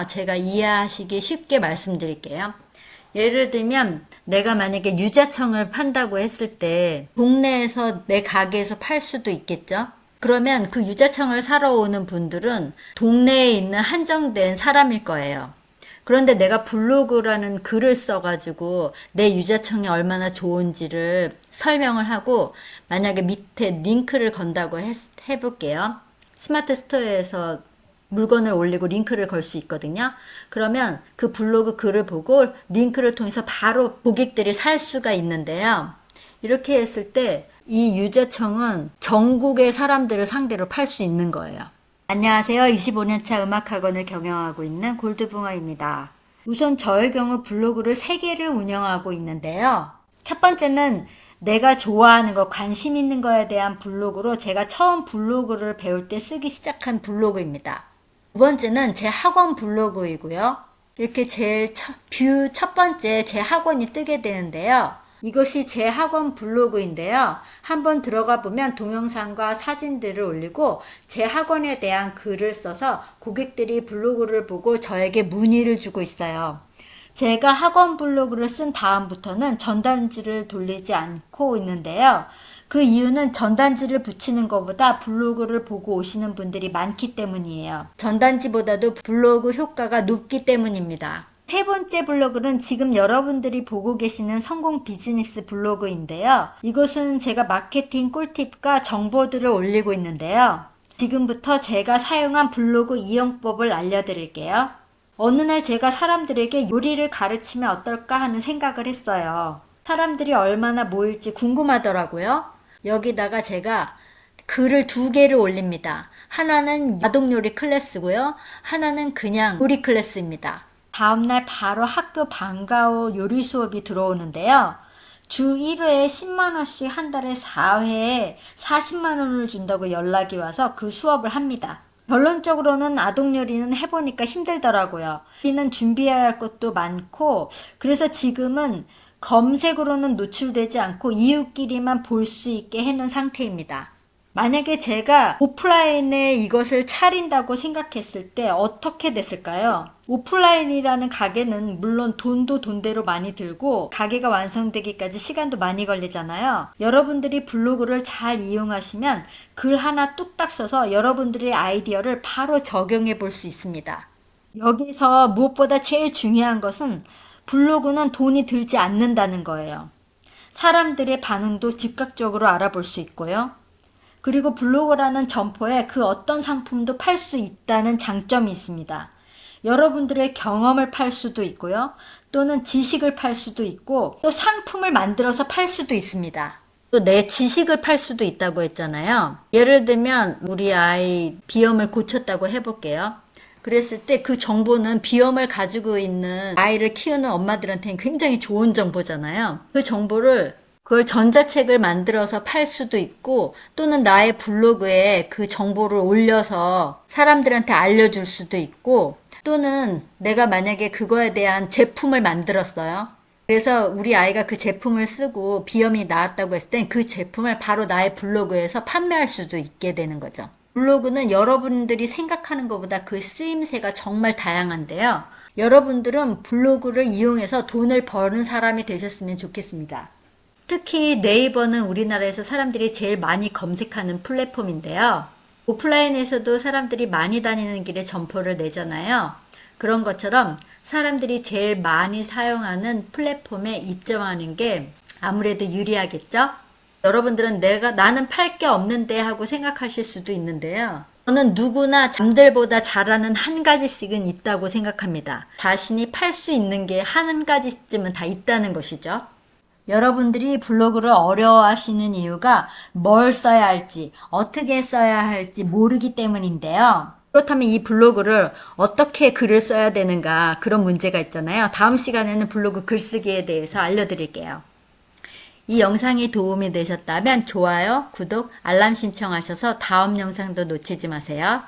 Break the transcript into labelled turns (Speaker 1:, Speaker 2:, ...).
Speaker 1: 제가 이해하시기 쉽게 말씀드릴게요. 예를 들면 내가 만약에 유자청을 판다고 했을 때 동네에서 내 가게에서 팔 수도 있겠죠. 그러면 그 유자청을 사러 오는 분들은 동네에 있는 한정된 사람일 거예요. 그런데 내가 블로그라는 글을 써가지고 내 유자청이 얼마나 좋은지를 설명을 하고 만약에 밑에 링크를 건다고 해볼게요. 스마트 스토어에서 물건을 올리고 링크를 걸 수 있거든요. 그러면 그 블로그 글을 보고 링크를 통해서 바로 고객들이 살 수가 있는데요. 이렇게 했을 때 이 유자청은 전국의 사람들을 상대로 팔 수 있는 거예요. 안녕하세요. 25년차 음악학원을 경영하고 있는 골드붕어입니다. 우선 저의 경우 블로그를 3개를 운영하고 있는데요. 첫 번째는 내가 좋아하는 거, 관심 있는 거에 대한 블로그로 제가 처음 블로그를 배울 때 쓰기 시작한 블로그입니다. 두 번째는 제 학원 블로그이고요. 이렇게 제일 뷰 첫 번째 제 학원이 뜨게 되는데요. 이것이 제 학원 블로그인데요. 한번 들어가 보면 동영상과 사진들을 올리고 제 학원에 대한 글을 써서 고객들이 블로그를 보고 저에게 문의를 주고 있어요. 제가 학원 블로그를 쓴 다음부터는 전단지를 돌리지 않고 있는데요. 그 이유는 전단지를 붙이는 것보다 블로그를 보고 오시는 분들이 많기 때문이에요. 전단지보다도 블로그 효과가 높기 때문입니다. 세 번째 블로그는 지금 여러분들이 보고 계시는 성공 비즈니스 블로그인데요. 이것은 제가 마케팅 꿀팁과 정보들을 올리고 있는데요. 지금부터 제가 사용한 블로그 이용법을 알려드릴게요. 어느 날 제가 사람들에게 요리를 가르치면 어떨까 하는 생각을 했어요. 사람들이 얼마나 모일지 궁금하더라고요. 여기다가 제가 글을 2개를 올립니다. 하나는 아동요리 클래스고요. 하나는 그냥 요리 클래스입니다. 다음날 바로 학교 방과후 요리 수업이 들어오는데요. 주 1회에 10만원씩 한 달에 4회에 40만원을 준다고 연락이 와서 그 수업을 합니다. 결론적으로는 아동요리는 해보니까 힘들더라고요. 요리는 준비해야 할 것도 많고 그래서 지금은 검색으로는 노출되지 않고 이웃끼리만 볼 수 있게 해놓은 상태입니다. 만약에 제가 오프라인에 이것을 차린다고 생각했을 때 어떻게 됐을까요? 오프라인이라는 가게는 물론 돈도 돈대로 많이 들고 가게가 완성되기까지 시간도 많이 걸리잖아요. 여러분들이 블로그를 잘 이용하시면 글 하나 뚝딱 써서 여러분들의 아이디어를 바로 적용해 볼 수 있습니다. 여기서 무엇보다 제일 중요한 것은 블로그는 돈이 들지 않는다는 거예요. 사람들의 반응도 즉각적으로 알아볼 수 있고요. 그리고 블로그라는 점포에 그 어떤 상품도 팔 수 있다는 장점이 있습니다. 여러분들의 경험을 팔 수도 있고요. 또는 지식을 팔 수도 있고 또 상품을 만들어서 팔 수도 있습니다. 또 내 지식을 팔 수도 있다고 했잖아요. 예를 들면 우리 아이 비염을 고쳤다고 해볼게요. 그랬을 때 그 정보는 비염을 가지고 있는 아이를 키우는 엄마들한테는 굉장히 좋은 정보잖아요. 그 정보를 그걸 전자책을 만들어서 팔 수도 있고 또는 나의 블로그에 그 정보를 올려서 사람들한테 알려줄 수도 있고 또는 내가 만약에 그거에 대한 제품을 만들었어요. 그래서 우리 아이가 그 제품을 쓰고 비염이 나았다고 했을 땐 그 제품을 바로 나의 블로그에서 판매할 수도 있게 되는 거죠. 블로그는 여러분들이 생각하는 것보다 그 쓰임새가 정말 다양한데요. 여러분들은 블로그를 이용해서 돈을 버는 사람이 되셨으면 좋겠습니다. 특히 네이버는 우리나라에서 사람들이 제일 많이 검색하는 플랫폼인데요. 오프라인에서도 사람들이 많이 다니는 길에 점포를 내잖아요. 그런 것처럼 사람들이 제일 많이 사용하는 플랫폼에 입점하는 게 아무래도 유리하겠죠? 여러분들은 나는 팔 게 없는데 하고 생각하실 수도 있는데요. 저는 누구나 남들보다 잘하는 한 가지씩은 있다고 생각합니다. 자신이 팔 수 있는 게 한 가지쯤은 다 있다는 것이죠. 여러분들이 블로그를 어려워하시는 이유가 뭘 써야 할지, 어떻게 써야 할지 모르기 때문인데요. 그렇다면 이 블로그를 어떻게 글을 써야 되는가 그런 문제가 있잖아요. 다음 시간에는 블로그 글쓰기에 대해서 알려드릴게요. 이 영상이 도움이 되셨다면 좋아요, 구독, 알람 신청하셔서 다음 영상도 놓치지 마세요.